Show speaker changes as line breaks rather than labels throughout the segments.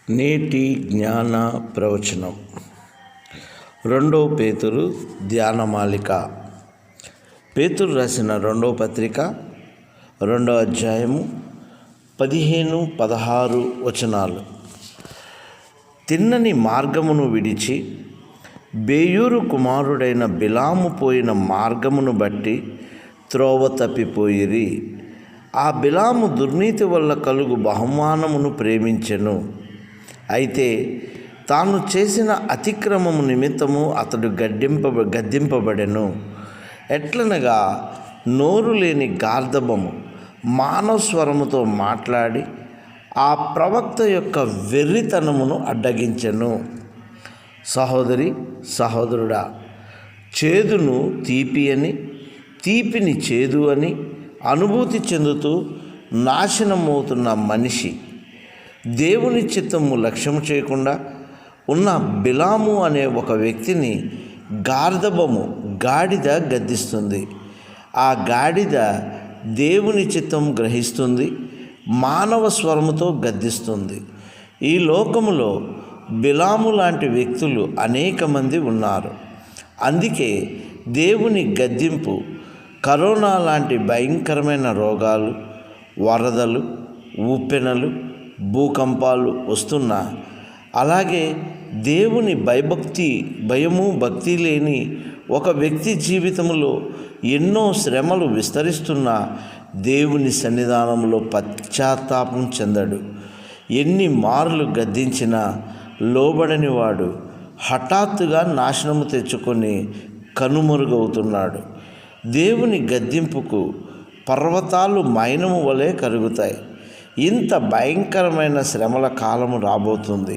నేటి జ్ఞాన ప్రవచనం 2 పేతురు ధ్యానమాలిక. పేతురు రాసిన 2వ పత్రిక 2వ అధ్యాయము 15-16 వచనాలు. తిన్నని మార్గమును విడిచి బేయూరు కుమారుడైన బిలాము పోయిన మార్గమును బట్టి త్రోవ తప్పిపోయిరి. ఆ బిలాము దుర్నీతి వల్ల కలుగు బహుమానమును ప్రేమించెను. అయితే తాను చేసిన అతిక్రమము నిమిత్తము అతడు గద్దింపబడెను. ఎట్లనగా నోరు లేని గార్ధబము మానవ స్వరముతో మాట్లాడి ఆ ప్రవక్త యొక్క వెర్రితనమును అడ్డగించెను. సహోదరి సహోదరుడా, చేదును తీపి అని, తీపిని చేదు అని అనుభూతి చెందుతూ నాశనమవుతున్న మనిషి దేవుని చిత్తము లక్ష్యము చేయకుండా ఉన్న బిలాము అనే ఒక వ్యక్తిని గాడిద గద్దిస్తుంది. ఆ గాడిద దేవుని చిత్తం గ్రహిస్తుంది, మానవ స్వరముతో గద్దిస్తుంది. ఈ లోకములో బిలాము లాంటి వ్యక్తులు అనేక మంది ఉన్నారు. అందుకే దేవుని గద్దింపు కరోనా లాంటి భయంకరమైన రోగాలు, వరదలు, ఉప్పెనలు, భూకంపాలు వస్తున్నా, అలాగే దేవుని భక్తి లేని ఒక వ్యక్తి జీవితంలో ఎన్నో శ్రమలు విస్తరిస్తున్న దేవుని సన్నిధానంలో పశ్చాత్తాపం చెందడు. ఎన్ని మార్లు గద్దించినా లోబడని వాడు హఠాత్తుగా నాశనము తెచ్చుకొని కనుమరుగవుతున్నాడు. దేవుని గద్దింపుకు పర్వతాలు మైనము వలె కరుగుతాయి. ఇంత భయంకరమైన శ్రమల కాలము రాబోతుంది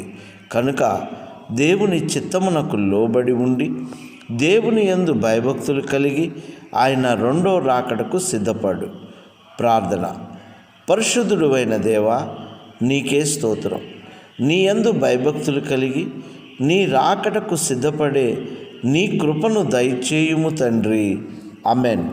కనుక దేవుని చిత్తమునకు లోబడి ఉండి దేవుని యందు భయభక్తులు కలిగి ఆయన 2వ రాకడకు సిద్ధపడు. ప్రార్థన. పరిశుద్ధుడైన దేవా, నీకే స్తోత్రం. నీ యందు భయభక్తులు కలిగి నీ రాకడకు సిద్ధపడే నీ కృపను దయచేయుము తండ్రి. ఆమేన్.